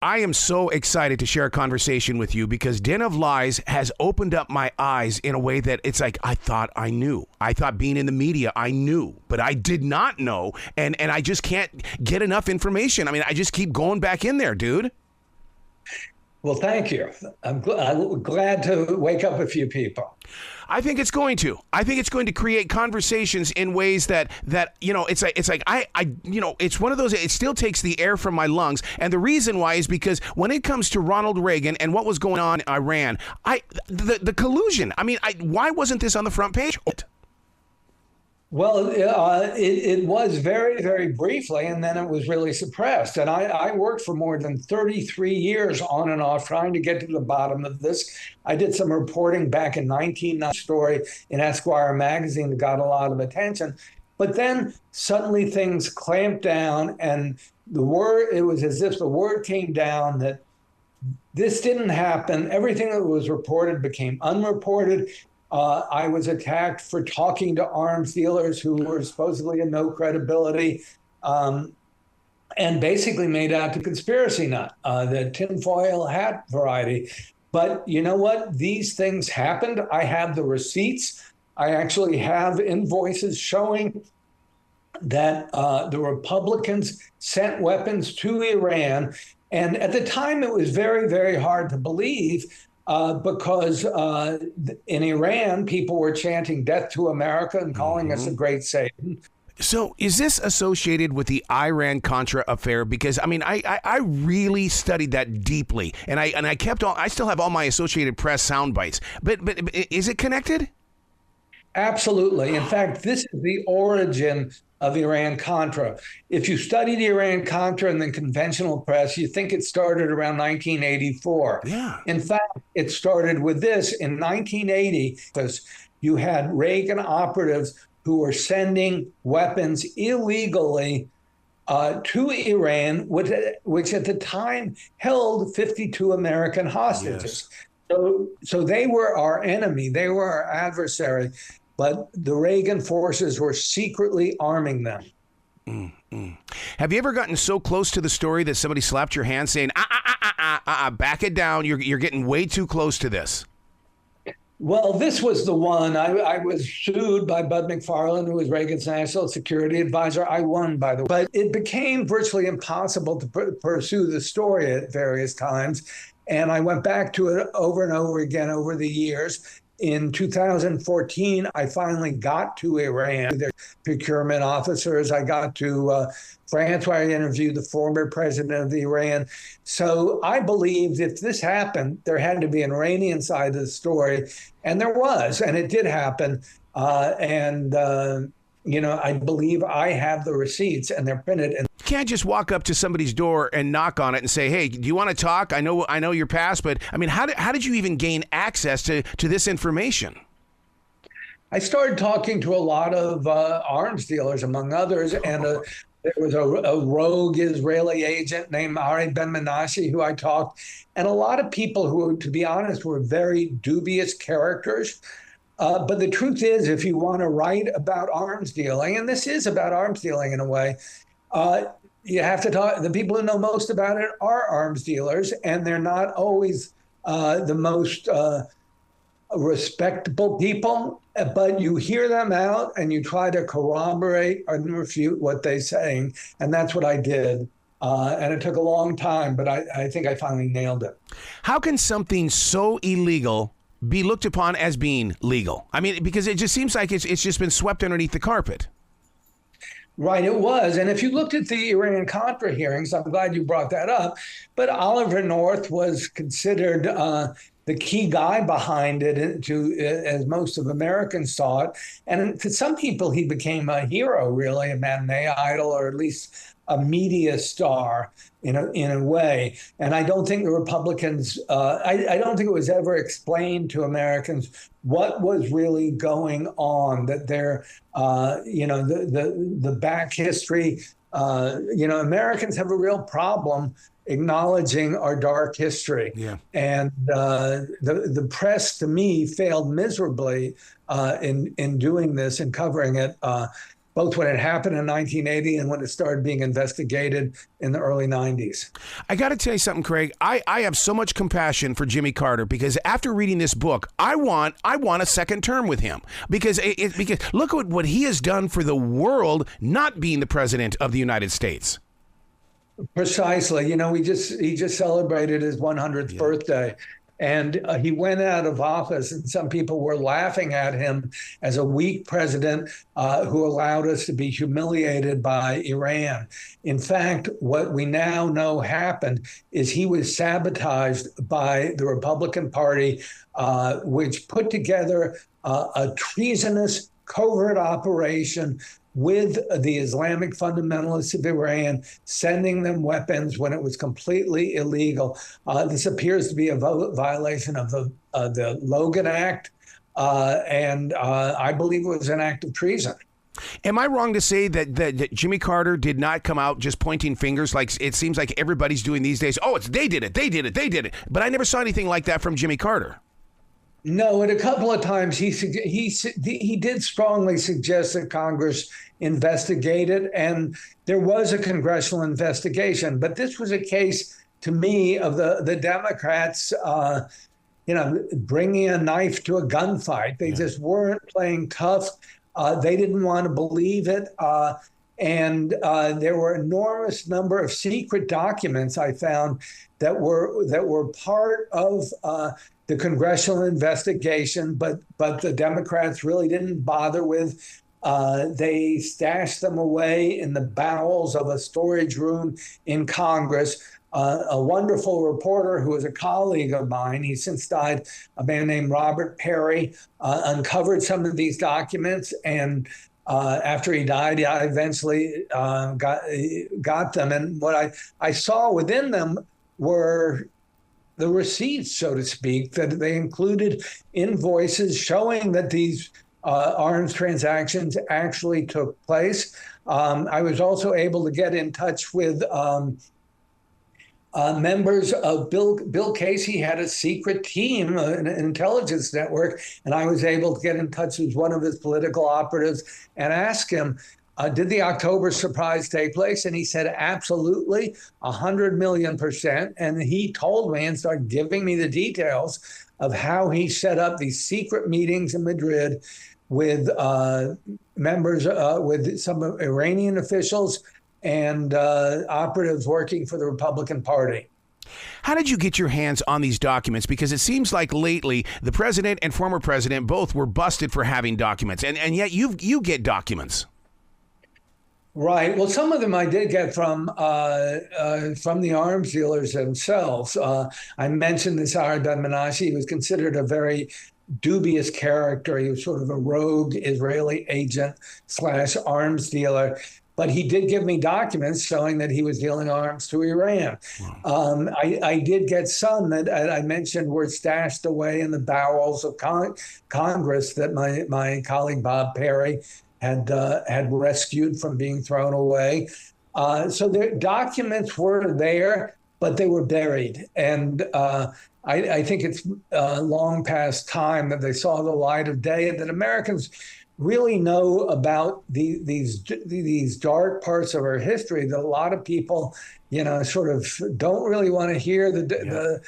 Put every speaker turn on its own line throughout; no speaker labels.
I am so excited to share a conversation with you because Den of Lies has opened up my eyes in a way that it's like I thought I knew. I thought being in the media, I knew, but I did not know. And I just can't get enough information. I mean, I just keep going back in there, dude.
Well, thank you. I'm glad to wake up a few people.
I think it's going to. I think it's going to create conversations in ways that it's one of those. It still takes the air from my lungs, and the reason why is because when it comes to Ronald Reagan and what was going on in Iran, the collusion. I mean, why wasn't this on the front page?
Well, it was very, very briefly, and then it was really suppressed. And I worked for more than 33 years on and off trying to get to the bottom of this. I did some reporting back in 1990 story in Esquire magazine that got a lot of attention. But then suddenly things clamped down, and it was as if the word came down that this didn't happen. Everything that was reported became unreported. I was attacked for talking to arms dealers who were supposedly of no credibility, and basically made out to conspiracy nut, the tinfoil hat variety. But you know what? These things happened. I have the receipts. I actually have invoices showing that the Republicans sent weapons to Iran. And at the time, it was very, very hard to believe. Because in Iran, people were chanting death to America and calling us a great Satan.
So is this associated with the Iran-Contra affair? Because, I mean, I really studied that deeply, and I still have all my Associated Press sound bites. But is it connected?
Absolutely. In fact, this is the origin of Iran-Contra. If you study the Iran-Contra in the conventional press, you think it started around 1984.
Yeah.
In fact, it started with this in 1980, because you had Reagan operatives who were sending weapons illegally to Iran, which at the time held 52 American hostages. Yes. So they were our enemy. They were our adversary. But the Reagan forces were secretly arming them.
Have you ever gotten so close to the story that somebody slapped your hand saying, back it down, you're getting way too close to this?
Well, this was the one. I was sued by Bud McFarlane, who was Reagan's national security advisor. I won, by the way. But it became virtually impossible to pursue the story at various times. And I went back to it over and over again over the years. In 2014, I finally got to Iran, their procurement officers. I got to France, where I interviewed the former president of Iran. So I believed if this happened, there had to be an Iranian side of the story. And there was, and it did happen. I believe I have the receipts, and they're printed. And
you can't just walk up to somebody's door and knock on it and say, "Hey, do you want to talk? I know your past, but I mean, how did you even gain access to this information?"
I started talking to a lot of arms dealers, among others, and there was a rogue Israeli agent named Ari Ben Menashe who I talked, and a lot of people who, to be honest, were very dubious characters. But the truth is, if you want to write about arms dealing, and this is about arms dealing in a way, you have to talk. The people who know most about it are arms dealers, and they're not always the most respectable people. But you hear them out, and you try to corroborate and refute what they're saying, and that's what I did. And it took a long time, but I think I finally nailed it.
How can something so illegal be looked upon as being legal? I mean, because it just seems like it's just been swept underneath the carpet.
Right, it was. And if you looked at the Iran-Contra hearings, I'm glad you brought that up, but Oliver North was considered the key guy behind it, as most of Americans saw it. And to some people, he became a hero, really, a matinee idol, or at least a media star in a way. And I don't think the Republicans, I don't think it was ever explained to Americans what was really going on, that they're, the back history. Americans have a real problem acknowledging our dark history.
Yeah.
And the press, to me, failed miserably in doing this and covering it. both when it happened in 1980 and when it started being investigated in the early 90s.
I got to tell you something, Craig. I have so much compassion for Jimmy Carter because after reading this book, I want a second term with him because look at what he has done for the world, not being the president of the United States.
Precisely. You know, he just celebrated his 100th birthday. And he went out of office, and some people were laughing at him as a weak president who allowed us to be humiliated by Iran. In fact, what we now know happened is he was sabotaged by the Republican Party, which put together a treasonous covert operation with the Islamic fundamentalists of Iran, sending them weapons when it was completely illegal. This appears to be a violation of the Logan Act, and I believe it was an act of treason.
Am I wrong to say that Jimmy Carter did not come out just pointing fingers like it seems like everybody's doing these days? Oh, they did it. But I never saw anything like that from Jimmy Carter.
No, and a couple of times he did strongly suggest that Congress investigate it, and there was a congressional investigation. But this was a case, to me, of the Democrats, bringing a knife to a gunfight. They just weren't playing tough. They didn't want to believe it. And there were an enormous number of secret documents I found that were part of the congressional investigation, but the Democrats really didn't bother with. They stashed them away in the bowels of a storage room in Congress. A wonderful reporter who was a colleague of mine, he since died, a man named Robert Perry, uncovered some of these documents, and after he died, I eventually got them. And what I saw within them were the receipts, so to speak, that they included invoices showing that these arms transactions actually took place. I was also able to get in touch with members of Bill Casey had a secret team, an intelligence network, and I was able to get in touch with one of his political operatives and ask him, did the October surprise take place? And he said, absolutely, 100,000,000%. And he told me and started giving me the details of how he set up these secret meetings in Madrid with members, with some Iranian officials and operatives working for the Republican Party.
How did you get your hands on these documents? Because it seems like lately the president and former president both were busted for having documents, and yet you get documents.
Right. Well, some of them I did get from the arms dealers themselves. I mentioned this Saud Ben-Menashe. He was considered a very dubious character. He was sort of a rogue Israeli agent / arms dealer. But he did give me documents showing that he was dealing arms to Iran. Wow. I did get some that I mentioned were stashed away in the bowels of Congress that my colleague Bob Perry had rescued from being thrown away. So the documents were there, but they were buried. And I think it's long past time that they saw the light of day, that Americans really know about these dark parts of our history that a lot of people, sort of don't really want to hear the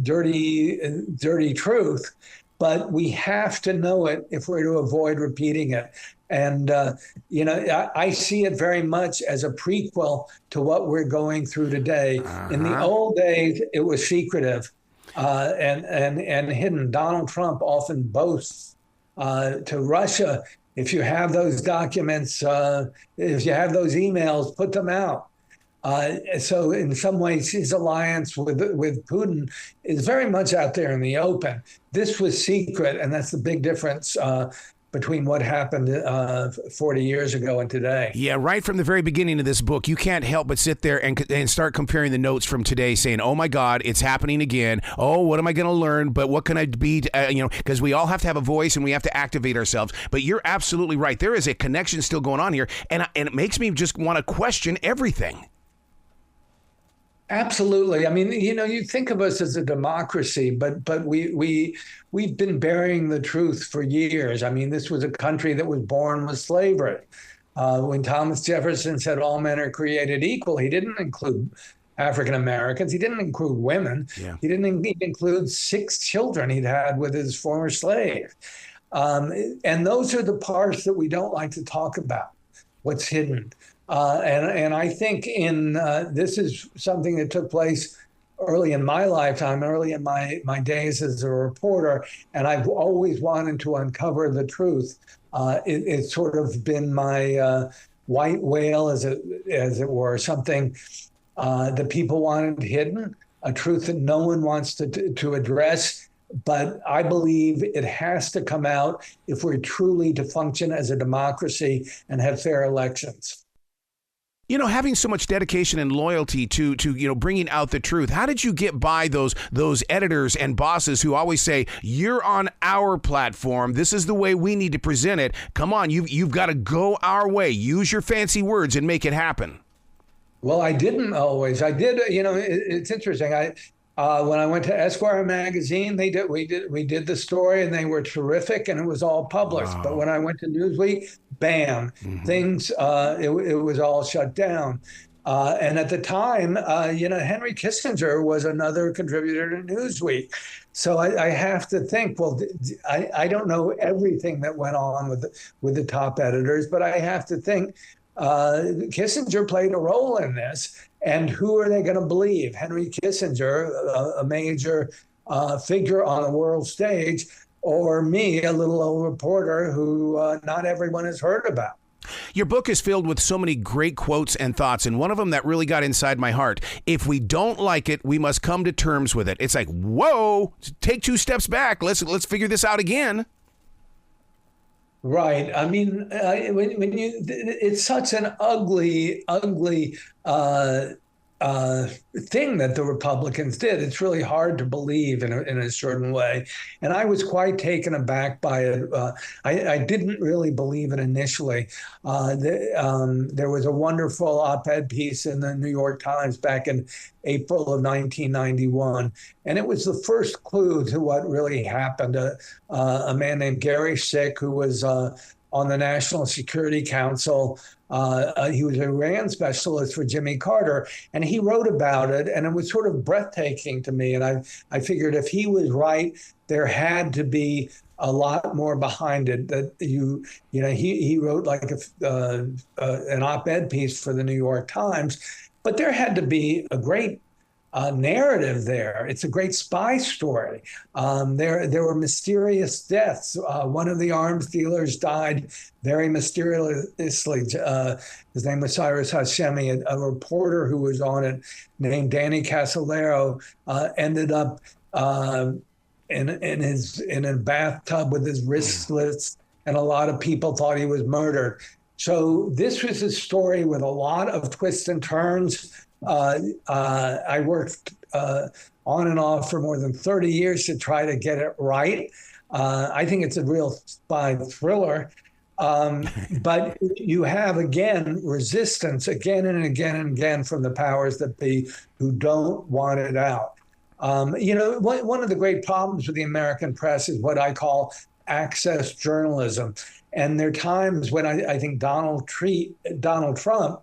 dirty truth. But we have to know it if we're to avoid repeating it. And, I see it very much as a prequel to what we're going through today. In the old days, it was secretive and hidden. Donald Trump often boasts to Russia, if you have those documents, if you have those emails, put them out. So in some ways, his alliance with Putin is very much out there in the open. This was secret, and that's the big difference between what happened 40 years ago and today.
Yeah, right from the very beginning of this book, you can't help but sit there and start comparing the notes from today, saying, oh, my God, it's happening again. Oh, what am I going to learn? But what can I be? Because we all have to have a voice and we have to activate ourselves. But you're absolutely right. There is a connection still going on here, and it makes me just want to question everything.
Absolutely. I mean, you think of us as a democracy, but we've been burying the truth for years. I mean, this was a country that was born with slavery. When Thomas Jefferson said all men are created equal, he didn't include African Americans. He didn't include women.
Yeah.
He didn't include 6 children he'd had with his former slave. And those are the parts that we don't like to talk about, what's hidden. And I think this is something that took place early in my lifetime, early in my days as a reporter, and I've always wanted to uncover the truth. It's sort of been my white whale, as it were, something that people wanted hidden, a truth that no one wants to address. But I believe it has to come out if we're truly to function as a democracy and have fair elections.
You know, having so much dedication and loyalty to bringing out the truth, how did you get by those editors and bosses who always say, you're on our platform, this is the way we need to present it, come on, you've got to go our way, use your fancy words and make it happen?
Well, I didn't always. I did, it's interesting. When I went to Esquire magazine, we did the story and they were terrific and it was all published.
Wow.
But when I went to Newsweek, bam, things, it was all shut down. And at the time, Henry Kissinger was another contributor to Newsweek. So I have to think, well, I don't know everything that went on with the top editors, but I have to think Kissinger played a role in this. And who are they going to believe? Henry Kissinger, a major figure on the world stage, or me, a little old reporter who not everyone has heard about?
Your book is filled with so many great quotes and thoughts, and one of them that really got inside my heart: if we don't like it, we must come to terms with it. It's like, whoa, take 2 steps back. Let's figure this out again.
Right. I mean, it's such an ugly thing that the Republicans did. It's really hard to believe in a certain way. And I was quite taken aback by it. I didn't really believe it initially. There was a wonderful op-ed piece in the New York Times back in April of 1991. And it was the first clue to what really happened. A man named Gary Sick, who was on the National Security Council. He was an Iran specialist for Jimmy Carter, and he wrote about it, and it was sort of breathtaking to me. And I figured if he was right, there had to be a lot more behind it. That he wrote like an op-ed piece for the New York Times, but there had to be a great narrative there. It's a great spy story. There were mysterious deaths. One of the arms dealers died very mysteriously. His name was Cyrus Hashemi. A reporter who was on it, named Danny Casolaro, ended up in a bathtub with his wrists slit, and a lot of people thought he was murdered. So this was a story with a lot of twists and turns. I worked on and off for more than 30 years to try to get it right. I think it's a real spy thriller. But you have, again, resistance again and again and again from the powers that be who don't want it out. One of the great problems with the American press is what I call access journalism. And there are times when I think Donald Trump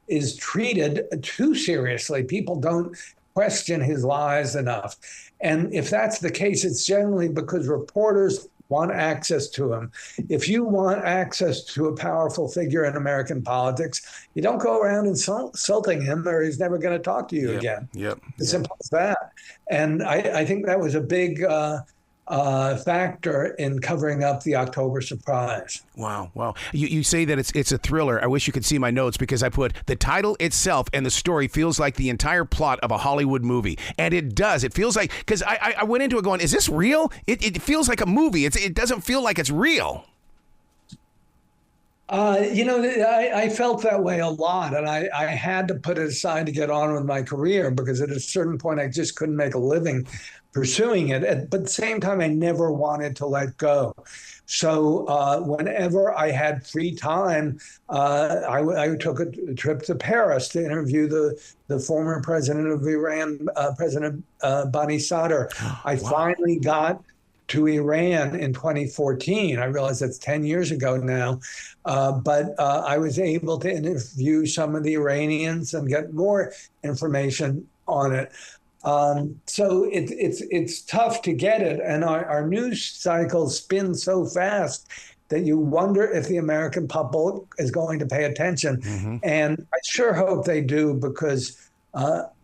is treated too seriously. People don't question his lies enough. And if that's the case, it's generally because reporters want access to him. If you want access to a powerful figure in American politics, you don't go around insulting him, or he's never going to talk to you again. As simple as that. And I think that was a big factor in covering up the October surprise.
Wow. You say that it's a thriller. I wish you could see my notes, because I put the title itself and the story feels like the entire plot of a Hollywood movie. And it does. It feels like, because I went into it going, is this real? It feels like a movie. It doesn't feel like it's real.
I felt that way a lot, and I had to put it aside to get on with my career, because at a certain point I just couldn't make a living pursuing it. But at the same time, I never wanted to let go. So whenever I had free time, I took a trip to Paris to interview the former president of Iran, President Bani Sadr. I finally got to Iran in 2014. I realize that's 10 years ago now, but I was able to interview some of the Iranians and get more information on it. So it's tough to get it, and our news cycles spin so fast that you wonder if the American public is going to pay attention.
Mm-hmm.
And I sure hope they do, because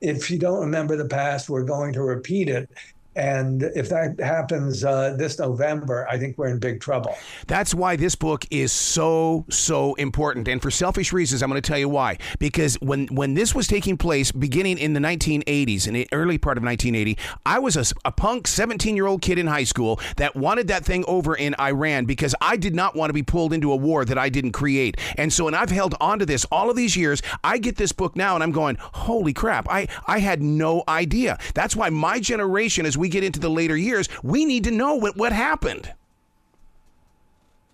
if you don't remember the past, we're going to repeat it. And if that happens this November, I think we're in big trouble.
That's why this book is so important. And for selfish reasons, I'm going to tell you why. Because when this was taking place, beginning in the 1980s, in the early part of 1980, I was a punk 17-year-old kid in high school that wanted that thing over in Iran because I did not want to be pulled into a war that I didn't create. And so, and I've held on to this all of these years. I get this book now and I'm going, holy crap, I had no idea. That's why my generation, as we get into the later years, we need to know what happened.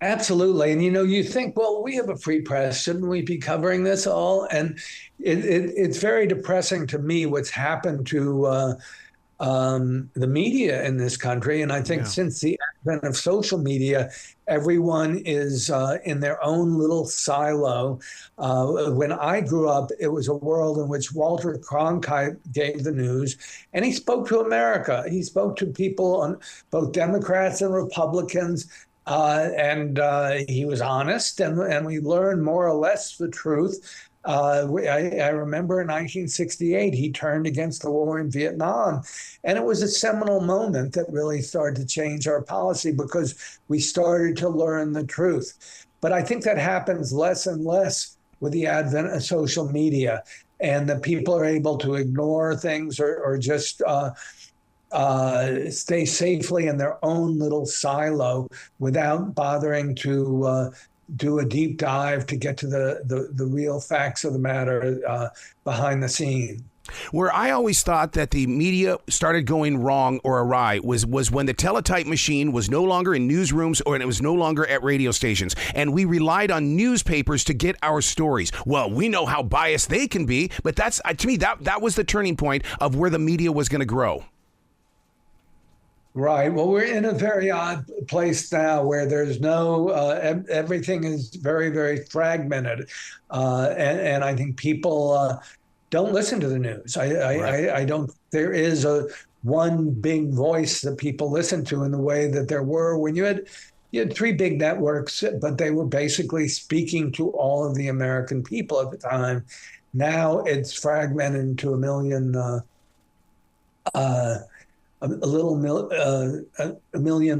Absolutely. And, you think, well, we have a free press. Shouldn't we be covering this all? And it's very depressing to me what's happened to the media in this country. And I think since the advent of social media, everyone is in their own little silo. When I grew up, it was a world in which Walter Cronkite gave the news, and he spoke to America. He spoke to people, on both Democrats and Republicans, and he was honest, and we learned more or less the truth. I remember in 1968, he turned against the war in Vietnam. And it was a seminal moment that really started to change our policy, because we started to learn the truth. But I think that happens less and less with the advent of social media, and that people are able to ignore things or just stay safely in their own little silo without bothering to do a deep dive to get to the real facts of the matter behind the scene.
Where I always thought that the media started going wrong or awry was when the teletype machine was no longer in newsrooms, or it was no longer at radio stations, and we relied on newspapers to get our stories. Well, we know how biased they can be, but that's to me that was the turning point of where the media was going to grow.
Right. Well, we're in a very odd place now where there's no, everything is very, very fragmented. And I think people don't listen to the news. I don't, there is one big voice that people listen to in the way that there were when you had three big networks, but they were basically speaking to all of the American people at the time. Now it's fragmented into a million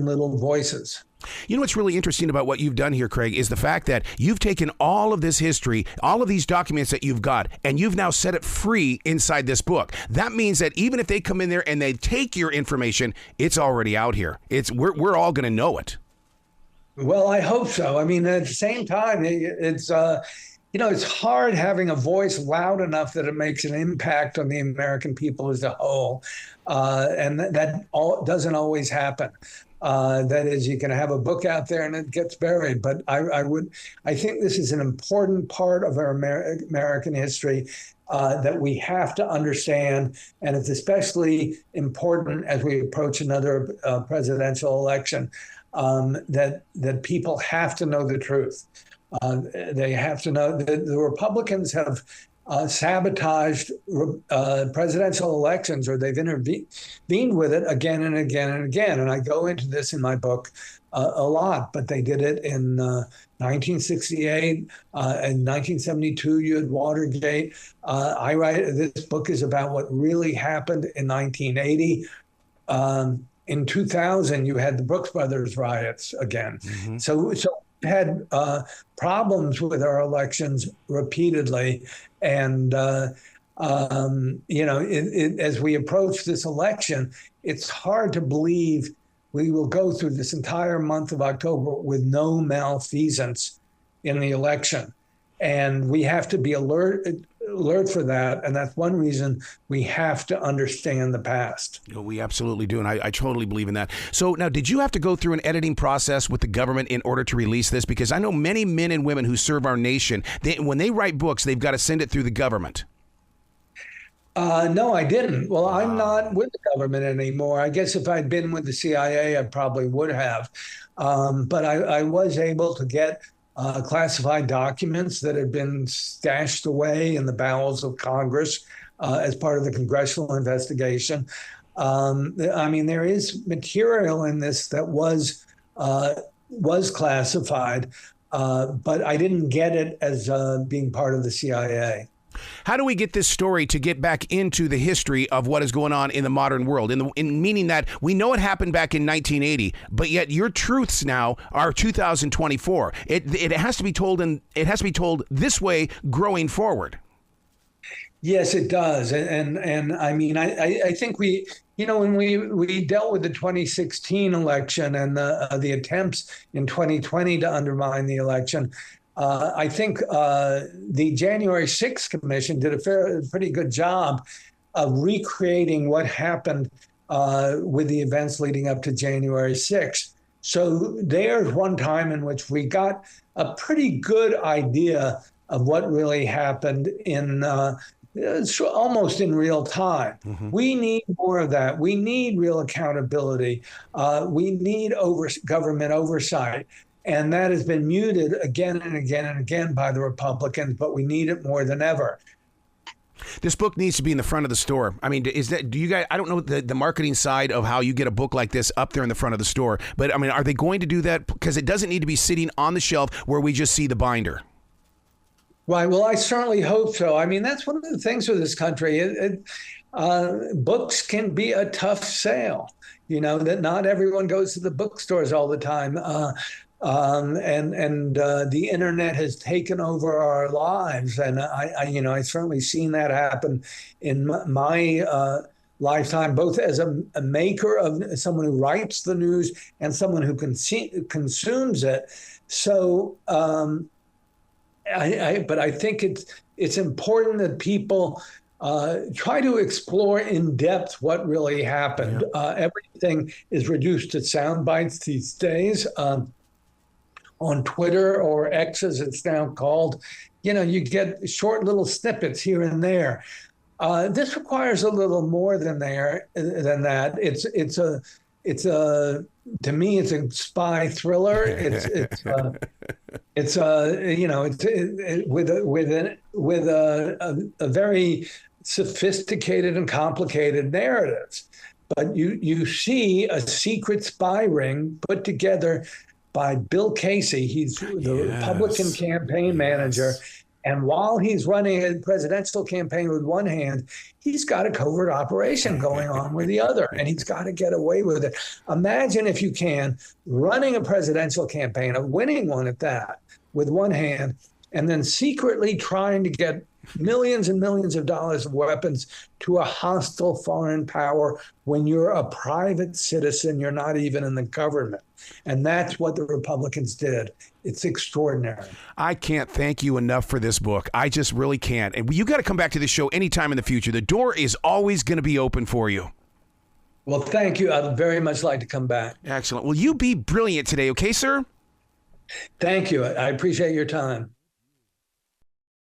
little voices.
You know what's really interesting about what you've done here, Craig, is the fact that you've taken all of this history, all of these documents that you've got, and you've now set it free inside this book. That means that even if they come in there and they take your information, it's already out here. We're all going to know it.
Well, I hope so. I mean, at the same time, it's it's hard having a voice loud enough that it makes an impact on the American people as a whole. And that doesn't always happen. That is, you can have a book out there and it gets buried. But I think this is an important part of our American history that we have to understand. And it's especially important as we approach another presidential election, that people have to know the truth. They have to know that the Republicans have sabotaged presidential elections, or they've intervened with it again and again and again. And I go into this in my book a lot, but they did it in 1968. In 1972, you had Watergate. This book is about what really happened in 1980. In 2000, you had the Brooks Brothers riots again. Mm-hmm. So had problems with our elections repeatedly. And, as we approach this election, it's hard to believe we will go through this entire month of October with no malfeasance in the election. And we have to be alert for that. And that's one reason we have to understand the past.
We absolutely do. And I totally believe in that. So now, did you have to go through an editing process with the government in order to release this? Because I know many men and women who serve our nation, when they write books, they've got to send it through the government.
No, I didn't. Well, I'm not
Wow.
with the government anymore. I guess if I'd been with the CIA, I probably would have. But I was able to get classified documents that had been stashed away in the bowels of Congress as part of the congressional investigation. I mean, there is material in this that was classified, but I didn't get it as being part of the CIA.
How do we get this story to get back into the history of what is going on in the modern world? In meaning that we know it happened back in 1980, but yet your truths now are 2024. It has to be told, and it has to be told this way growing forward.
Yes, it does, and I mean, I think when we dealt with the 2016 election and the attempts in 2020 to undermine the election, I think the January 6th Commission did a pretty good job of recreating what happened with the events leading up to January 6th. So there's one time in which we got a pretty good idea of what really happened in it's almost in real time.
Mm-hmm.
We need more of that. We need real accountability. We need government oversight. And that has been muted again and again and again by the Republicans, but we need it more than ever.
This book needs to be in the front of the store. I mean, do you guys, I don't know the marketing side of how you get a book like this up there in the front of the store, but I mean, are they going to do that? Because it doesn't need to be sitting on the shelf where we just see the binder.
Right. Well, I certainly hope so. I mean, that's one of the things with this country. Books can be a tough sale, that not everyone goes to the bookstores all the time. And the internet has taken over our lives. And I certainly seen that happen in my lifetime, both as a maker of someone who writes the news and someone who consumes it. So, but I think it's important that people try to explore in depth what really happened.
Yeah.
Everything is reduced to sound bites these days. On Twitter, or X as it's now called, you get short little snippets here and there. This requires a little more than that. To me, it's a spy thriller. It's with a very sophisticated and complicated narrative. But you see a secret spy ring put together by Bill Casey. He's the Republican campaign manager. And while he's running a presidential campaign with one hand, he's got a covert operation going on with the other, and he's got to get away with it. Imagine, if you can, running a presidential campaign, a winning one at that, with one hand, and then secretly trying to get millions and millions of dollars of weapons to a hostile foreign power when you're a private citizen, you're not even in the government. And that's what the Republicans did. It's extraordinary.
I can't thank you enough for this book. I just really can't. And you got to come back to the show anytime in the future. The door is always going to be open for you.
Well, thank you. I'd very much like to come back.
Excellent. Well, you be brilliant today, okay, sir?
Thank you. I appreciate your time.